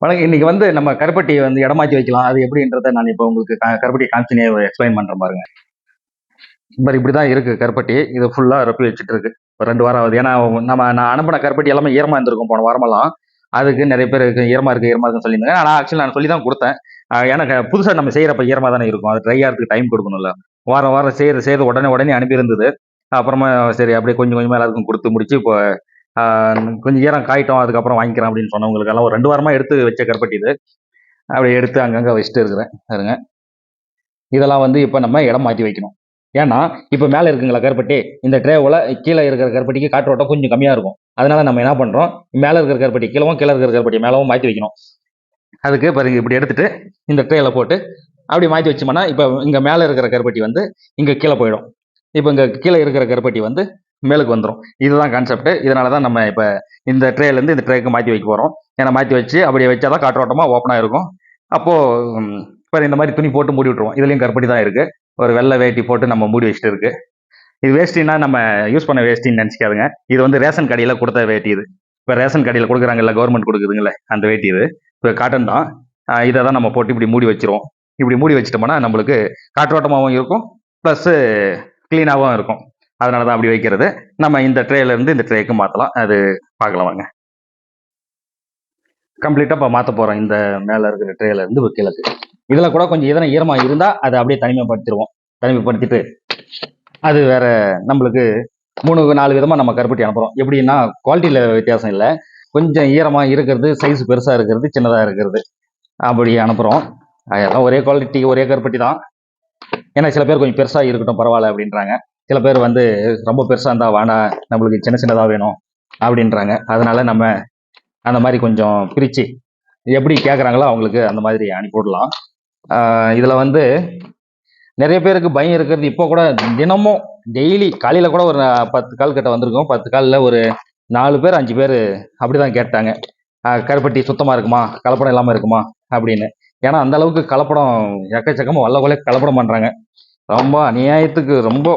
வணக்கம். இன்னைக்கு வந்து நம்ம கருப்பட்டி வந்து இடமாத்தி வைக்கலாம். அது எப்படின்றத நான் இப்போ உங்களுக்கு கருப்பட்டி காமிச்சினே எக்ஸ்பிளைன் பண்றேன் பாருங்க. பாரு இப்படிதான் இருக்கு கருப்பட்டி. இது ஃபுல்லா ரொப்பி வச்சுட்டு இருக்கு. ஒரு 2 வாரம் ஆகுது. ஏன்னா நான் அனுப்பின கருப்பட்டி எல்லாமே ஈரமா இருந்திருக்கும் போன வாரமெல்லாம். அதுக்கு நிறைய பேர் ஈரமா இருக்கு ஈரமா இருக்குன்னு சொல்லியிருந்தாங்க. ஆனால் ஆக்சுவலி நான் சொல்லி தான் கொடுத்தேன். ஏன்னா புதுசாக நம்ம செய்யறப்ப ஈரமா தானே இருக்கும். அது ட்ரை ஆகிறதுக்கு டைம் கொடுக்கணும்ல. வாரம் வாரம் செய்து உடனே அனுப்பியிருந்தது. அப்புறமா சரி அப்படியே கொஞ்சம் கொஞ்சமா எல்லாருக்கும் கொடுத்து முடிச்சு இப்போ கொஞ்சம் ஈரம் காயிட்டோம் அதுக்கப்புறம் வாங்கிக்கிறேன் அப்படின்னு சொன்னவங்களுக்கெல்லாம் ஒரு 2 வாரமா எடுத்து வச்ச கருப்பட்டி இது. அப்படி எடுத்து அங்கங்கே வச்சுட்டு இருக்கிறேன் பாருங்க. இதெல்லாம் வந்து இப்போ நம்ம இடம் மாற்றி வைக்கணும். ஏன்னா இப்போ மேலே இருக்குங்களா கருப்பட்டி, இந்த ட்ரேவில் கீழே இருக்கிற கருப்பட்டிக்கு காற்றோட்டம் கொஞ்சம் கம்மியாக இருக்கும். அதனால நம்ம என்ன பண்ணுறோம், மேலே இருக்கிற கருப்பட்டி கீழே இருக்கிற கருப்பட்டி மேலவும் மாற்றி வைக்கணும். அதுக்கு பாருங்க இப்படி எடுத்துட்டு இந்த ட்ரேயில் போட்டு அப்படி மாற்றி வச்சோம்னா இப்போ இங்கே மேலே இருக்கிற கருப்பட்டி வந்து இங்கே கீழே போயிடும். இப்போ இங்கே கீழே இருக்கிற கருப்பட்டி வந்து மேலுக்கு வந்துடும். இதுதான் கான்செப்ட். இதனால தான் நம்ம இப்போ இந்த ட்ரேலேருந்து இந்த ட்ரேக்கு மாற்றி வைக்க போகிறோம். ஏன்னா மாற்றி வச்சு அப்படியே வச்சாதான் காற்றோட்டமாக ஓப்பனாக இருக்கும். அப்போது இப்போ இந்த மாதிரி துணி போட்டு மூடி விட்டுருவோம். இதுலேயும் கருப்பட்டி தான் இருக்குது. ஒரு வெள்ளை வேட்டி போட்டு நம்ம மூடி வச்சுட்டு இருக்கு. இது வேஷ்டின்னா நம்ம யூஸ் பண்ண வேஷ்டின்னு நினச்சிக்காதுங்க. இது வந்து ரேஷன் கடையில் கொடுத்த வேட்டி. இது இப்போ ரேஷன் கடையில் கொடுக்குறாங்கல்ல, கவர்மெண்ட் கொடுக்குதுங்களே அந்த வேட்டி. இது இப்போ காட்டன் தான். இதை தான் நம்ம போட்டு இப்படி மூடி வச்சிருவோம். இப்படி மூடி வச்சிட்டோம்னா நம்மளுக்கு காற்றோட்டமாகவும் இருக்கும், ப்ளஸ்ஸு க்ளீனாகவும் இருக்கும். அதனால தான் அப்படி வைக்கிறது. நம்ம இந்த ட்ரேலேருந்து இந்த ட்ரேக்கு மாற்றலாம். அது பார்க்கலாம் வாங்க. கம்ப்ளீட்டாக இப்போ மாற்ற போகிறோம். இந்த மேலே இருக்கிற ட்ரேலேருந்து கீழக்கு. இதில் கூட கொஞ்சம் எதனா ஈரமாக இருந்தால் அதை அப்படியே தனிமைப்படுத்திடுவோம். தனிமைப்படுத்திட்டு அது வேற நம்மளுக்கு 3-4 விதமாக நம்ம கருப்பட்டி அனுப்புகிறோம். எப்படின்னா குவாலிட்டியில் வித்தியாசம் இல்லை. கொஞ்சம் ஈரமாக இருக்கிறது, சைஸ் பெருசாக இருக்கிறது, சின்னதாக இருக்கிறது, அப்படி அனுப்புகிறோம். அதெல்லாம் ஒரே குவாலிட்டி ஒரே கருப்பட்டி தான். ஏன்னா சில பேர் கொஞ்சம் பெருசாக இருக்கட்டும் பரவாயில்ல அப்படின்றாங்க. சில பேர் வந்து ரொம்ப பெருசாக இருந்தால் வேண்டாம், நம்மளுக்கு சின்ன சின்னதாக வேணும் அப்படின்றாங்க. அதனால நம்ம அந்த மாதிரி கொஞ்சம் பிரித்து எப்படி கேட்குறாங்களோ அவங்களுக்கு அந்த மாதிரி அனுப்பிவிடலாம். இதில் வந்து நிறைய பேருக்கு பயம் இருக்கிறது. இப்போ கூட தினமும் டெய்லி காலையில் கூட ஒரு 10 கால் கிட்ட வந்திருக்கோம். 10 காலில் ஒரு 4 பேர் 5 பேர் அப்படி தான் கேட்டாங்க, கருப்பட்டி சுத்தமாக இருக்குமா, கலப்படம் இல்லாமல் இருக்குமா அப்படின்னு. ஏன்னா அந்த அளவுக்கு கலப்படம் எக்கச்சக்கமாக வல்ல கொலை கலப்படம் பண்ணுறாங்க. ரொம்ப அநியாயத்துக்கு ரொம்ப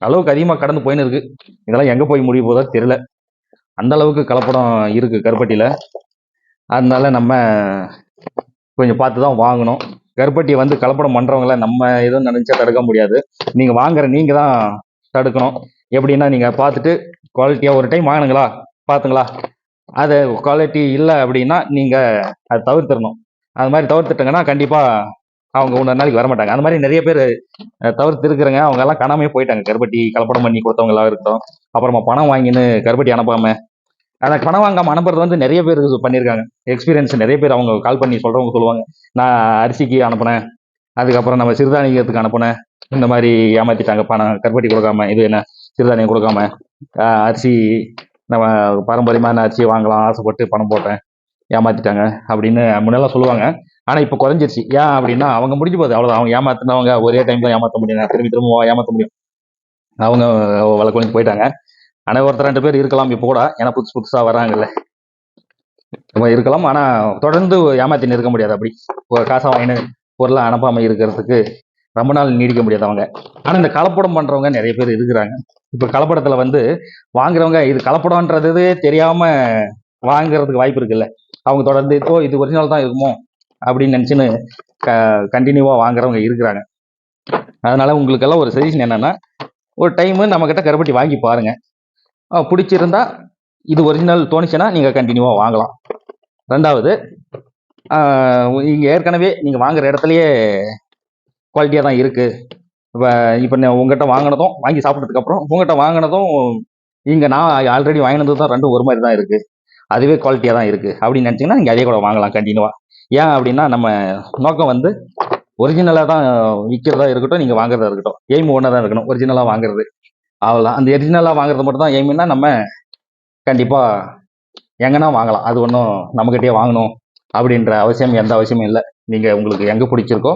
அளவுக்கு அதிகமாக கடந்து போயின்னு இருக்கு. இதெல்லாம் எங்கே போய் முடிய போதோ தெரியல. அந்த அளவுக்கு கலப்படம் இருக்குது கருப்பட்டியில். அதனால நம்ம கொஞ்சம் பார்த்து தான் வாங்கணும். கருப்பட்டியை வந்து கலப்படம் பண்ணுறவங்கள நம்ம எதுவும் நினச்சா தடுக்க முடியாது. நீங்கள் வாங்குற நீங்கள் தான் தடுக்கணும். எப்படின்னா நீங்கள் பார்த்துட்டு குவாலிட்டியாக ஒரு டைம் வாங்கினுங்களா, பார்த்துங்களா, அது குவாலிட்டி இல்லை அப்படின்னா நீங்கள் அதை தவிர்த்துடணும். அது மாதிரி தவிர்த்துட்டங்கன்னா கண்டிப்பாக அவங்க இன்னொரு நாளைக்கு வரமாட்டாங்க. அந்த மாதிரி நிறைய பேர் தவிர்த்து இருக்கிறாங்க. அவங்க எல்லாம் காணாமே போயிட்டாங்க. கருப்பட்டி கலப்படம் பண்ணி கொடுத்தவங்களாக இருக்கட்டும், அப்புறமா பணம் வாங்கின்னு கருப்பட்டி அனுப்பாமல், அந்த பணம் வாங்காமல் அனுப்புறது வந்து நிறைய பேர் பண்ணியிருக்காங்க. எக்ஸ்பீரியன்ஸ் நிறைய பேர் அவங்க கால் பண்ணி சொல்கிறவங்க சொல்லுவாங்க, நான் அரிசிக்கு அனுப்புனேன், அதுக்கப்புறம் நம்ம சிறுதானியத்துக்கு அனுப்புனேன், இந்த மாதிரி ஏமாற்றிட்டாங்க. பணம் கருப்பட்டி கொடுக்காம, இது என்ன சிறுதானியம் கொடுக்காம, அரிசி நம்ம பாரம்பரியமான அரிசியை வாங்கலாம் ஆசைப்பட்டு பணம் போட்டேன், ஏமாற்றிட்டாங்க அப்படின்னு முன்னெல்லாம் சொல்லுவாங்க. ஆனால் இப்போ குறைஞ்சிருச்சு. ஏன் அப்படின்னா அவங்க முடிஞ்சு போகுது, அவ்வளோதான். அவங்க ஏமாத்தினவங்க ஒரே டைம் தான் ஏமாற்ற முடியும், திரும்ப ஏமாற்ற முடியும். அவங்க வழக்கு போயிட்டாங்க. ஆனால் ஒருத்தர் 2 பேர் இருக்கலாம் இப்போ கூட, ஏன்னா புதுசாக வராங்கல்ல, இருக்கலாம். ஆனால் தொடர்ந்து ஏமாத்தின்னு இருக்க முடியாது. அப்படி காசை வாங்கினு பொருளை அனுப்பாமல் இருக்கிறதுக்கு ரொம்ப நாள் நீடிக்க முடியாது அவங்க. ஆனால் இந்த கலப்படம் பண்ணுறவங்க நிறைய பேர் இருக்கிறாங்க. இப்போ கலப்படத்தில் வந்து வாங்குறவங்க இது கலப்படம்ன்றது தெரியாமல் வாங்குறதுக்கு வாய்ப்பு இருக்குல்ல. அவங்க தொடர்ந்து இது ஒரிஜினல் தான் இருக்குமோ அப்படின்னு நினச்சின்னு கண்டினியூவாக வாங்குறவங்க இருக்கிறாங்க. அதனால உங்களுக்கெல்லாம் ஒரு சஜஷன் என்னன்னா, ஒரு டைமு நம்மக்கிட்ட கருப்பட்டி வாங்கி பாருங்க. பிடிச்சிருந்தா இது ஒரிஜினல் தோணுச்சுன்னா நீங்கள் கண்டினியூவாக வாங்கலாம். ரெண்டாவது, இங்கே ஏற்கனவே நீங்கள் வாங்குகிற இடத்துலையே குவாலிட்டியாக தான் இருக்குது. இப்போ உங்கள்கிட்ட வாங்கினதும் வாங்கி சாப்பிட்டதுக்கப்புறம் உங்கள்கிட்ட வாங்கினதும் இங்கே நான் ஆல்ரெடி வாங்கினது தான் ரெண்டும் ஒரு மாதிரி தான் இருக்குது, அதுவே குவாலிட்டியாக தான் இருக்குது அப்படின்னு நினச்சிங்கன்னா நீங்கள் அதே கூட வாங்கலாம் கண்டினியூவாக. ஏன் அப்படின்னா நம்ம நோக்கம் வந்து ஒரிஜினலாக தான் விற்கிறதா இருக்கட்டும், நீங்கள் வாங்குறதா இருக்கட்டும், எய்ம் ஒன்றா தான் இருக்கணும், ஒரிஜினலாக வாங்குறது. அவ்வளோதான். அந்த ஒரிஜினலாக வாங்குறது மட்டும் தான் எய்ம்னா நம்ம கண்டிப்பாக எங்கன்னா வாங்கலாம். அது ஒன்றும் நம்மக்கிட்டே வாங்கணும் அப்படின்ற எந்த அவசியமும் இல்லை. நீங்கள் உங்களுக்கு எங்கே பிடிச்சிருக்கோ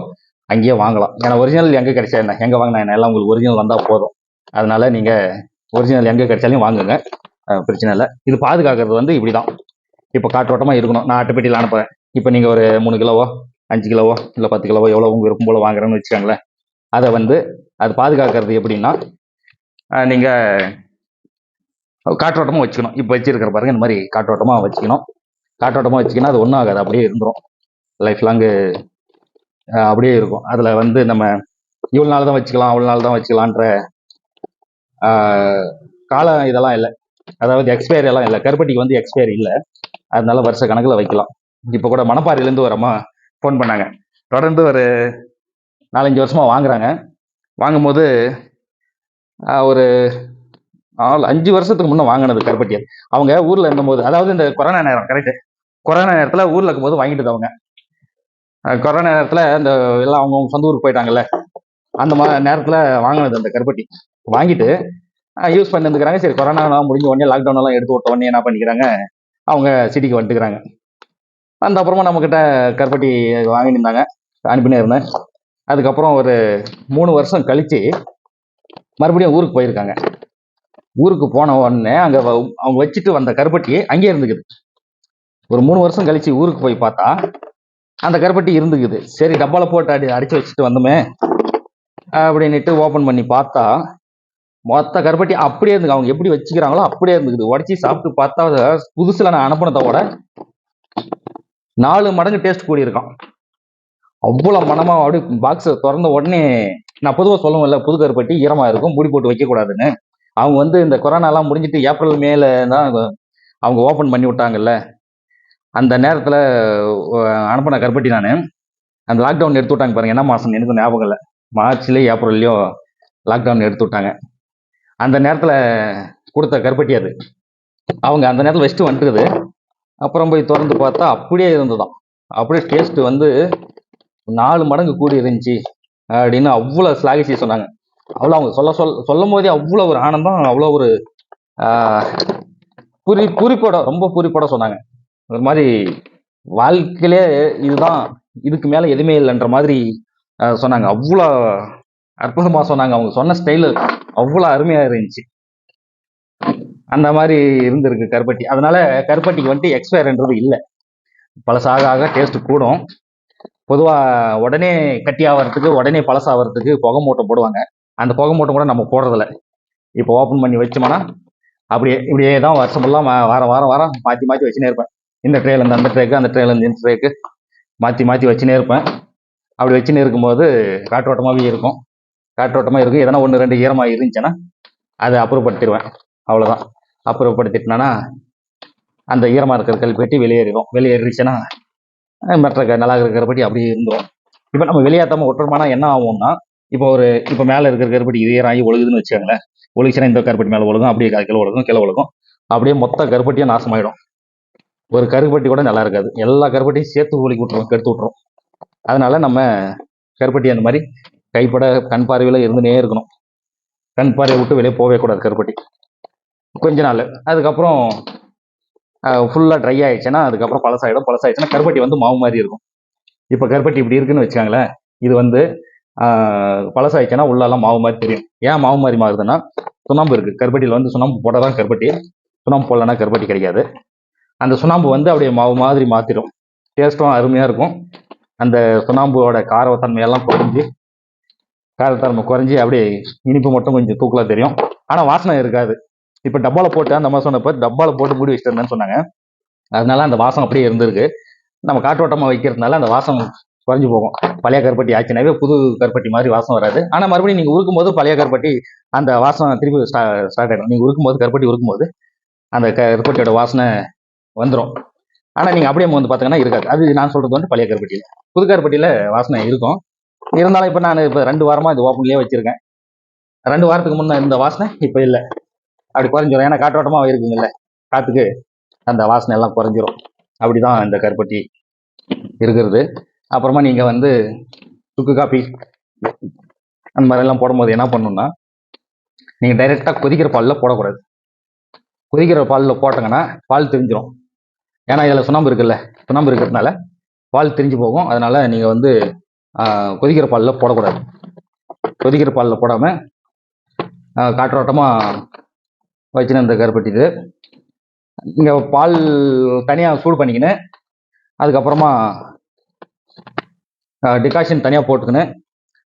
அங்கேயே வாங்கலாம். ஏன்னா ஒரிஜினல் எங்கே கிடைச்சா என்ன, எங்கே வாங்கினா என்ன, எல்லாம் உங்களுக்கு ஒரிஜினல் வந்தால் போதும். அதனால நீங்கள் ஒரிஜினல் எங்கே கிடைச்சாலும் வாங்குங்க, பிரச்சனை இல்லை. இது பாதுகாக்கிறது வந்து இப்படி தான். இப்போ காற்றோட்டமாக இருக்கணும். நான் அட்டைப்பெட்டியில் அனுப்புகிறேன். இப்போ நீங்கள் ஒரு 3 கிலோவோ 5 கிலோவோ இல்லை 10 கிலோவோ எவ்வளோ உங்கள் விருப்பம் போல் வாங்குறேன்னு வச்சுக்கோங்களேன். அதை வந்து அது பாதுகாக்கிறது எப்படின்னா, நீங்கள் காற்றோட்டமாக வச்சுக்கணும். இப்போ வச்சிருக்கிற பாருங்க, இந்த மாதிரி காற்றோட்டமாக வச்சுக்கணும். காற்றோட்டமாக வச்சிங்கன்னா அது ஒன்றும் ஆகாது, அப்படியே இருந்துரும். லைஃப் லாங்கு அப்படியே இருக்கும். அதில் வந்து நம்ம இவ்வளோ நாள் தான் வச்சுக்கலாம், அவ்வளோ நாள் தான் வச்சுக்கலான்ற காலம் இதெல்லாம் இல்லை. அதாவது எக்ஸ்பயரி எல்லாம் இல்லை. கருப்பட்டிக்கு வந்து எக்ஸ்பயரி இல்லை. அதனால வருஷ கணக்கில் வைக்கலாம். இப்போ கூட மணப்பாறையிலேருந்து ஒரு அம்மா ஃபோன் பண்ணாங்க. தொடர்ந்து ஒரு 4-5 வருஷமாக வாங்குறாங்க. வாங்கும்போது ஒரு 5 வருஷத்துக்கு முன்னே வாங்கினது கருப்பட்டி. அவங்க ஊரில் இருந்தபோது, அதாவது இந்த கொரோனா நேரம், கரெக்டு, கொரோனா நேரத்தில் ஊரில் இருக்கும்போது வாங்கிட்டு அவங்க. கொரோனா நேரத்தில் இந்த எல்லாம் அவங்க சொந்த ஊருக்கு போயிட்டாங்கல்ல, அந்த மாதிரி நேரத்தில் வாங்கினது அந்த கருப்பட்டி. வாங்கிட்டு யூஸ் பண்ணிருந்துக்கிறாங்க. சரி, கொரோனாலாம் முடிஞ்ச உடனே, லாக்டவுன் எல்லாம் எடுத்து விட்ட உடனே என்ன பண்ணிக்கிறாங்க, அவங்க சிட்டிக்கு வந்துட்டுக்கிறாங்க. அந்த அப்புறமா நம்மக்கிட்ட கருப்பட்டி வாங்கிட்டு இருந்தாங்க, அனுப்பினே இருந்தேன். அதுக்கப்புறம் ஒரு 3 வருஷம் கழிச்சு மறுபடியும் ஊருக்கு போயிருக்காங்க. ஊருக்கு போன உடனே அங்கே அவங்க வச்சுட்டு வந்த கருப்பட்டி அங்கேயே இருந்துக்குது. ஒரு 3 வருஷம் கழிச்சு ஊருக்கு போய் பார்த்தா அந்த கருப்பட்டி இருந்துக்குது. சரி, டப்பாவில் போட்டு அடிச்சு வச்சுட்டு வந்தோமே அப்படின்ட்டு ஓப்பன் பண்ணி பார்த்தா மொத்த கருப்பட்டி அப்படியே இருந்துங்க. அவங்க எப்படி வச்சுக்கிறாங்களோ அப்படியே இருந்துக்குது. உடச்சி சாப்பிட்டு பார்த்தா புதுசில் நான் அனுப்பினதோட 4 மடங்கு டேஸ்ட் கூடி இருக்கான். அவ்வளோ மனமா. அப்படியே பாக்ஸை திறந்த உடனே, நான் பொதுவாக சொல்லுவேன்ல, புது கருப்பட்டி ஈரமாக இருக்கும், மூடி போட்டு வைக்கக்கூடாதுன்னு. அவங்க வந்து இந்த கொரோனாலாம் முடிஞ்சிட்டு ஏப்ரல் மேல தான் அவங்க ஓப்பன் பண்ணி விட்டாங்கல்ல, அந்த நேரத்தில் அனுப்பின கருப்பட்டி நான். அந்த லாக்டவுன் எடுத்து விட்டாங்க பாருங்க, என்ன மாதம் எனக்கு ஞாபகம் இல்லை, மார்ச்லேயோ ஏப்ரல்லையோ லாக்டவுன் எடுத்து விட்டாங்க. அந்த நேரத்தில் கொடுத்த கருப்பட்டி அது. அவங்க அந்த நேரத்தில் வச்சுட்டு வந்துட்டுது. அப்புறம் போய் திறந்து பார்த்தா அப்படியே இருந்துதான். அப்படியே டேஸ்ட்டு வந்து 4 மடங்கு கூடி இருந்துச்சு அப்படின்னு அவ்வளோ ஸ்லாகிச்சு சொன்னாங்க. அவ்வளோ அவங்க சொல்லும் போதே அவ்வளோ ஒரு ஆனந்தம், அவ்வளோ ஒரு பூரிப்போட, ரொம்ப பூரிப்போட சொன்னாங்க. ஒரு மாதிரி வாழ்க்கையிலே இதுதான், இதுக்கு மேலே எதுவுமே இல்லைன்ற மாதிரி சொன்னாங்க. அவ்வளோ அற்புதமாக சொன்னாங்க. அவங்க சொன்ன ஸ்டைலு அவ்வளோ அருமையாக இருந்துச்சு. அந்த மாதிரி இருந்திருக்கு கருப்பட்டி. அதனால கருப்பட்டிக்கு வந்துட்டு எக்ஸ்பயர்ன்றது இல்லை. பழசாக ஆக டேஸ்ட் கூடும். பொதுவாக உடனே கட்டி ஆகிறதுக்கு, உடனே பழசாகிறதுக்கு புகை மூட்டை போடுவாங்க. அந்த புகை மூட்டை கூட நம்ம போடுறதில்ல. இப்போ ஓப்பன் பண்ணி வச்சோம்னா இப்படியே தான் வருஷம் ஃபுல்லாக வாரம் மாற்றி மாற்றி வச்சுனே இருப்பேன். இந்த ட்ரேலேருந்து அந்த ட்ரேக்கு, அந்த ட்ரேலேருந்து இந்த ட்ரேக்கு மாற்றி வச்சுனே இருப்பேன். அப்படி வச்சுன்னு இருக்கும்போது காற்றோட்டமாகவே இருக்கும். எதனா 1-2 ஈரமாக இருந்துச்சுன்னா அதை அப்புறப்படுத்திடுவேன். அவ்வளோதான். அப்புறப்படுத்திட்டேன்னா அந்த ஈரமாக இருக்கிற கல்பெட்டி வெளியேறிச்சுன்னா மற்ற நல்லா இருக்கிற கருப்பட்டி அப்படியே இருந்துடும். இப்போ நம்ம வெளியேற்றாமல் விட்டுறோம்னா என்ன ஆகும்னா, இப்போ மேலே இருக்கிற கருப்பட்டி ஈராகி ஒழுகுதுன்னு வச்சுக்கோங்களேன். ஒழுகுச்சுன்னா இந்த கருப்பட்டி மேலே ஒழுகும், அப்படியே கீழே ஒழுகும். அப்படியே மொத்த கருப்பட்டியும் நாசமாயிடும். ஒரு கருப்பட்டி கூட நல்லா இருக்காது. எல்லா கருப்பட்டியும் சேர்த்து ஒழுக்கி விட்டுரும், கெடுத்து விட்டுரும். அதனால நம்ம கருப்பட்டி அந்த மாதிரி கைப்பட கண் பார்வையில் இருந்துனே இருக்கணும். கண் பார்வையை விட்டு வெளியே போகவே கூடாது கருப்பட்டி கொஞ்ச நாள். அதுக்கப்புறம் ஃபுல்லாக ட்ரை ஆயிடுச்சுன்னா அதுக்கப்புறம் பழசாயிடுச்சுன்னா கருப்பட்டி வந்து மாவு மாதிரி இருக்கும். இப்போ கருப்பட்டி இப்படி இருக்குன்னு வச்சுக்காங்களேன், இது வந்து பழசாயிடுச்சுன்னா உள்ளெல்லாம் மாவு மாதிரி தெரியும். ஏன் மாவு மாதிரி மாறுதுன்னா, சுண்ணாம்பு இருக்குது கருப்பட்டியில். வந்து சுண்ணாம்பு போட்டால் தான் கருப்பட்டி, சுண்ணாம்பு போடலன்னா கருப்பட்டி கிடைக்காது. அந்த சுண்ணாம்பு வந்து அப்படியே மாவு மாதிரி மாற்றிடும். டேஸ்ட்டும் அருமையாக இருக்கும். அந்த சுண்ணாம்போட காரத்தன்மையெல்லாம் குறைஞ்சி அப்படியே இனிப்பு மட்டும் கொஞ்சம் தூக்கலாக தெரியும். ஆனால் வாசனை இருக்காது. இப்போ டப்பாவில் போட்டு, அந்த மாதிரி சொன்னப்போ டப்பாவில் போட்டு மூடி வச்சுட்டு இருந்தேன்னு சொன்னாங்க. அதனால அந்த வாசம் அப்படியே இருந்திருக்கு. நம்ம காற்றோட்டமாக வைக்கிறதுனால அந்த வாசம் குறைஞ்சி போகும். பழைய கருப்பட்டி ஆச்சுனாவே புது கருப்பட்டி மாதிரி வாசம் வராது. ஆனால் மறுபடியும் நீங்கள் உருக்கும் போது பழைய கருப்பட்டி அந்த வாசம் திருப்பி ஸ்டார்ட் ஆகிடும். நீங்கள் உருக்கும்போது, கருப்பட்டி உருக்கும்போது அந்த கருப்பட்டியோட வாசனை வந்துடும். ஆனால் நீங்கள் அப்படியே வந்து பார்த்தீங்கன்னா இருக்காது. அது நான் சொல்கிறது வந்து பழைய கருப்பட்டியில். புது கருப்பட்டியில் வாசனை இருக்கும். இருந்தாலும் இப்போ நான் 2 வாரமாக இது ஓப்பன்லேயே வச்சுருக்கேன். 2 வாரத்துக்கு முன்னே இந்த வாசனை இப்போ இல்லை, அப்படி குறைஞ்சிரும். ஏன்னா காற்றோட்டமாக இருக்குங்கல்ல, காற்றுக்கு அந்த வாசனை எல்லாம் குறைஞ்சிரும். அப்படிதான் இந்த கருப்பட்டி இருக்கிறது. அப்புறமா நீங்கள் வந்து சுக்கு காப்பி அந்த மாதிரிலாம் போடும்போது என்ன பண்ணணும்னா, நீங்கள் டைரெக்டாக கொதிக்கிற பாலில் போடக்கூடாது. கொதிக்கிற பாலில் போட்டங்கன்னா பால் திரிஞ்சிடும். ஏன்னா இதில் சுண்ணாம்பு இருக்கிறதுனால பால் திரிஞ்சு போகும். அதனால் நீங்கள் வந்து கொதிக்கிற பாலில் போடக்கூடாது. கொதிக்கிற பாலில் போடாமல் காற்றோட்டமாக வச்சுன்னு இந்த கருப்பட்டி இது இங்கே பால் தனியாக சூடு பண்ணிக்கின்னு, அதுக்கப்புறமா டிகாஷன் தனியாக போட்டுக்கின்னு,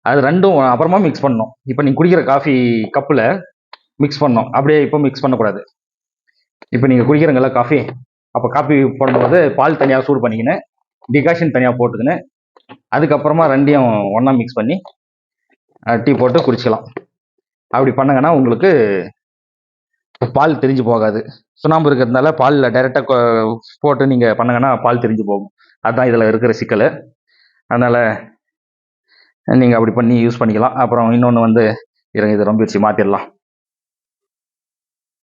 அது ரெண்டும் அப்புறமா மிக்ஸ் பண்ணணும். இப்போ நீங்கள் குடிக்கிற காஃபி கப்பில் மிக்ஸ் பண்ணணும். அப்படியே இப்போ மிக்ஸ் பண்ணக்கூடாது. இப்போ நீங்கள் குடிக்கிறீங்களா காஃபி, அப்போ காப்பி போடும்போது பால் தனியாக சூடு பண்ணிக்கின்னு டிகாஷன் தனியாக போட்டுக்கின்னு அதுக்கப்புறமா ரெண்டையும் ஒன்றா மிக்ஸ் பண்ணி டீ போட்டு குடிச்சிக்கலாம். அப்படி பண்ணங்கன்னா உங்களுக்கு பால் திரிஞ்சு போகாது. சுண்ணாம்பு இருக்கிறதுனால பாலில் டைரெக்டாக போட்டு நீங்கள் பண்ணங்கன்னா பால் திரிஞ்சு போகும். அதுதான் இதில் இருக்கிற சிக்கல். அதனால் நீங்கள் அப்படி பண்ணி யூஸ் பண்ணிக்கலாம். அப்புறம் இன்னொன்று வந்து இருங்க, இது ரொம்பிடுச்சு, மாற்றிடலாம்.